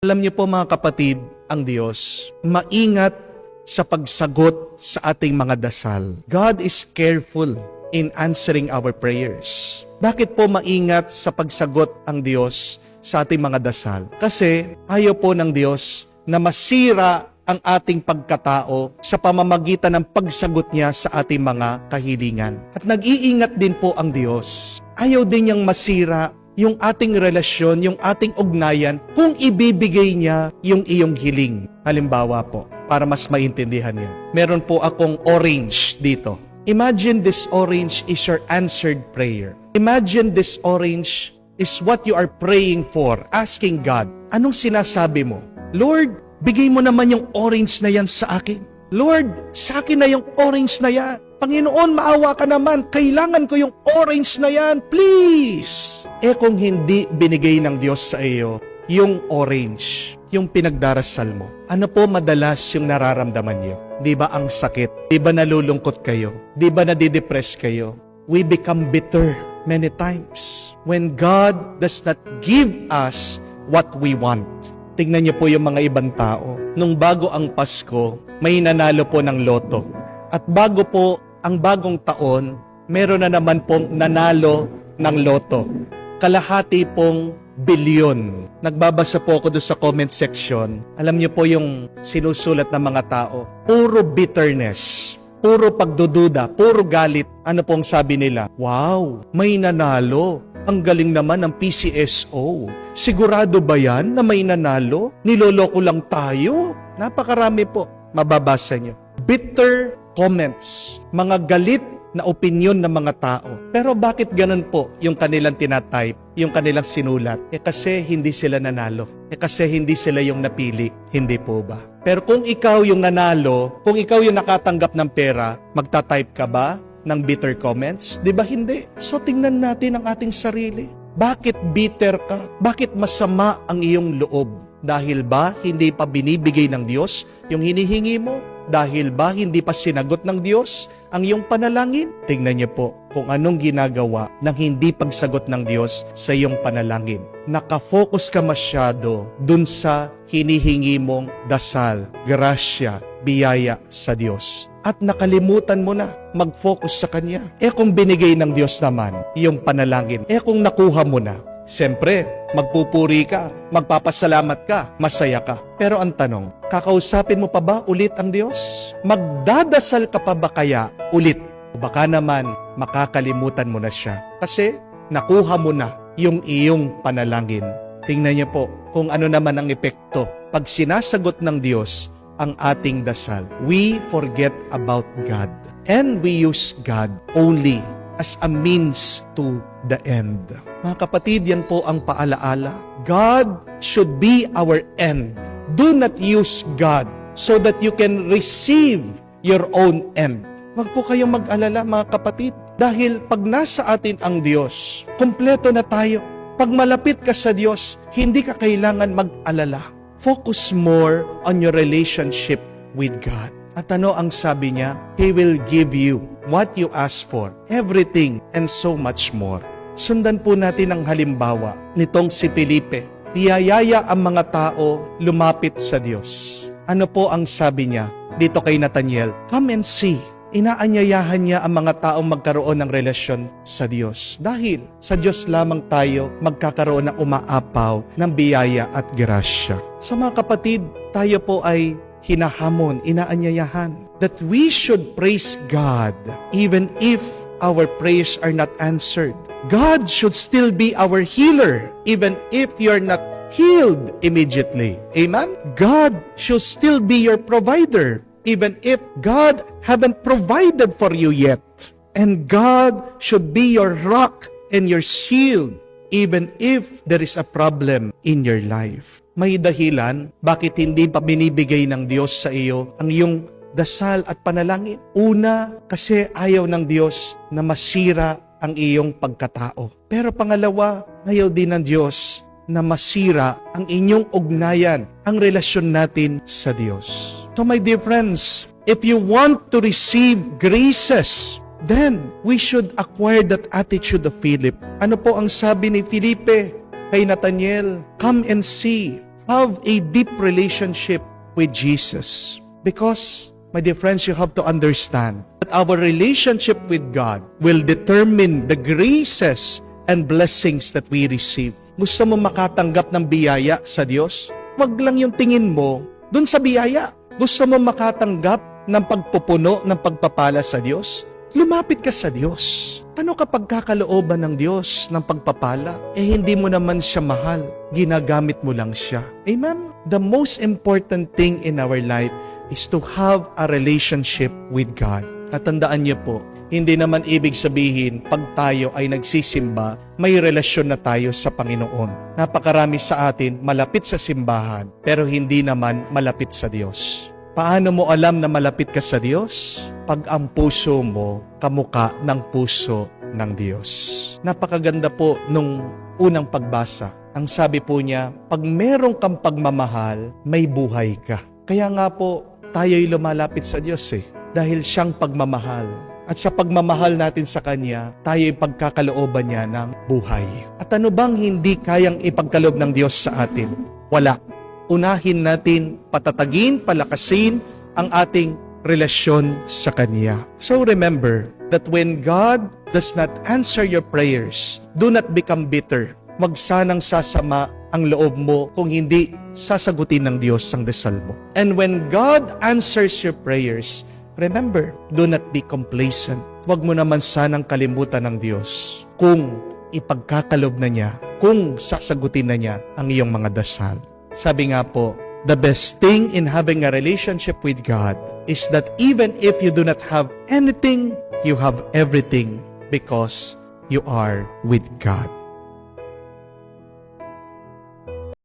Alam niyo po mga kapatid, ang Diyos, maingat sa pagsagot sa ating mga dasal. God is careful in answering our prayers. Bakit po maingat sa pagsagot ang Diyos sa ating mga dasal? Kasi ayaw po ng Diyos na masira ang ating pagkatao sa pamamagitan ng pagsagot niya sa ating mga kahilingan. At nag-iingat din po ang Diyos. Ayaw din niyang masira yung ating relasyon, yung ating ugnayan, kung ibibigay niya yung iyong hiling. Halimbawa po, para mas maintindihan niyo. Meron po akong orange dito. Imagine this orange is your answered prayer. Imagine this orange is what you are praying for, asking God. Anong sinasabi mo? Lord, bigay mo naman yung orange na yan sa akin. Lord, sa akin na yung orange na yan. Panginoon, maawa ka naman. Kailangan ko yung orange na yan. Please! Kung hindi binigay ng Diyos sa iyo yung orange, yung pinagdarasal mo, ano po madalas yung nararamdaman niyo? Di ba ang sakit? Di ba nalulungkot kayo? Di ba nadidepress kayo? We become bitter many times when God does not give us what we want. Tingnan niyo po yung mga ibang tao. Nung bago ang Pasko, may nanalo po ng loto. At bago po ang bagong taon, meron na naman pong nanalo ng loto. Kalahati pong bilyon. Nagbabasa po ako doon sa comment section. Alam niyo po yung sinusulat ng mga tao. Puro bitterness, puro pagdududa, puro galit. Ano pong sabi nila? Wow, may nanalo. Ang galing naman ng PCSO. Sigurado ba yan na may nanalo? Niloloko lang tayo? Napakarami po. Mababasa niyo. Bitter comments, mga galit na opinyon ng mga tao. Pero bakit ganun po yung kanilang tinatype, yung kanilang sinulat? Kasi hindi sila nanalo. Kasi hindi sila yung napili. Hindi po ba? Pero kung ikaw yung nanalo, kung ikaw yung nakatanggap ng pera, magta-type ka ba ng bitter comments? Di ba hindi? So tingnan natin ang ating sarili. Bakit bitter ka? Bakit masama ang iyong loob? Dahil ba hindi pa binibigay ng Diyos yung hinihingi mo? Dahil ba hindi pa sinagot ng Diyos ang iyong panalangin? Tingnan niyo po kung anong ginagawa ng hindi pagsagot ng Diyos sa iyong panalangin. Nakafocus ka masyado dun sa hinihingi mong dasal, grasya, biyaya sa Diyos. At nakalimutan mo na mag-focus sa Kanya. Kung binigay ng Diyos naman yung panalangin, kung nakuha mo na, siyempre, magpupuri ka, magpapasalamat ka, masaya ka. Pero ang tanong, kakausapin mo pa ba ulit ang Diyos? Magdadasal ka pa ba kaya ulit? O baka naman, makakalimutan mo na siya. Kasi nakuha mo na yung iyong panalangin. Tingnan niyo po kung ano naman ang epekto. Pag sinasagot ng Diyos ang ating dasal, we forget about God. And we use God only as a means to the end. Mga kapatid, yan po ang paalaala. God should be our end. Do not use God so that you can receive your own end. Wag po kayong mag-alala mga kapatid. Dahil pag nasa atin ang Diyos, kompleto na tayo. Pag malapit ka sa Diyos, hindi ka kailangan mag-alala. Focus more on your relationship with God. At ano ang sabi niya? He will give you what you ask for, everything and so much more. Sundan po natin ang halimbawa nitong si Felipe. Niyayaya ang mga tao lumapit sa Diyos. Ano po ang sabi niya dito kay Nathaniel? Come and see. Inaanyayahan niya ang mga taong magkaroon ng relasyon sa Diyos. Dahil sa Diyos lamang tayo magkakaroon ng umaapaw ng biyaya at grasya. So mga kapatid, tayo po ay hinahamon, inaanyayahan that we should praise God even if our prayers are not answered. God should still be our healer even if you're not healed immediately. Amen? God should still be your provider even if God haven't provided for you yet. And God should be your rock and your shield even if there is a problem in your life. May dahilan bakit hindi pa binibigay ng Diyos sa iyo ang iyong dasal at panalangin. Una, kasi ayaw ng Diyos na masira ang iyong pagkatao. Pero pangalawa, ayaw din ng Diyos na masira ang inyong ugnayan, ang relasyon natin sa Diyos. So my dear friends, if you want to receive graces, then we should acquire that attitude of Philip. Ano po ang sabi ni Felipe kay Nathaniel? Come and see. have a deep relationship with Jesus. Because, my dear friends, you have to understand that our relationship with God will determine the graces and blessings that we receive. Gusto mo makatanggap ng biyaya sa Diyos? Wag lang yung tingin mo dun sa biyaya. Gusto mo makatanggap ng pagpupuno ng pagpapala sa Diyos? Lumapit ka sa Diyos. Ano kapag kakalooban ng Diyos ng pagpapala? Hindi mo naman siya mahal. Ginagamit mo lang siya. Amen? The most important thing in our life is to have a relationship with God. At tandaan niyo po, hindi naman ibig sabihin pag tayo ay nagsisimba, may relasyon na tayo sa Panginoon. Napakarami sa atin malapit sa simbahan, pero hindi naman malapit sa Diyos. Paano mo alam na malapit ka sa Diyos? Pag ang puso mo kamuka ng puso ng Diyos. Napakaganda po nung unang pagbasa. Ang sabi po niya, pag merong kang pagmamahal, may buhay ka. Kaya nga po, tayo'y lumalapit sa Diyos dahil siyang pagmamahal. At sa pagmamahal natin sa Kanya, tayo'y pagkakalooban niya ng buhay. At ano bang hindi kayang ipagkaloob ng Diyos sa atin? Wala. Unahin natin, patatagin, palakasin ang ating relasyon sa Kanya. So remember that when God does not answer your prayers, do not become bitter. Wag sanang sasama ang loob mo kung hindi sasagutin ng Diyos ang dasal mo. And when God answers your prayers, remember, do not be complacent. Wag mo naman sanang kalimutan ng Diyos kung ipagkakalob na niya, kung sasagutin na niya ang iyong mga dasal. Sabi nga po, the best thing in having a relationship with God is that even if you do not have anything, you have everything because you are with God.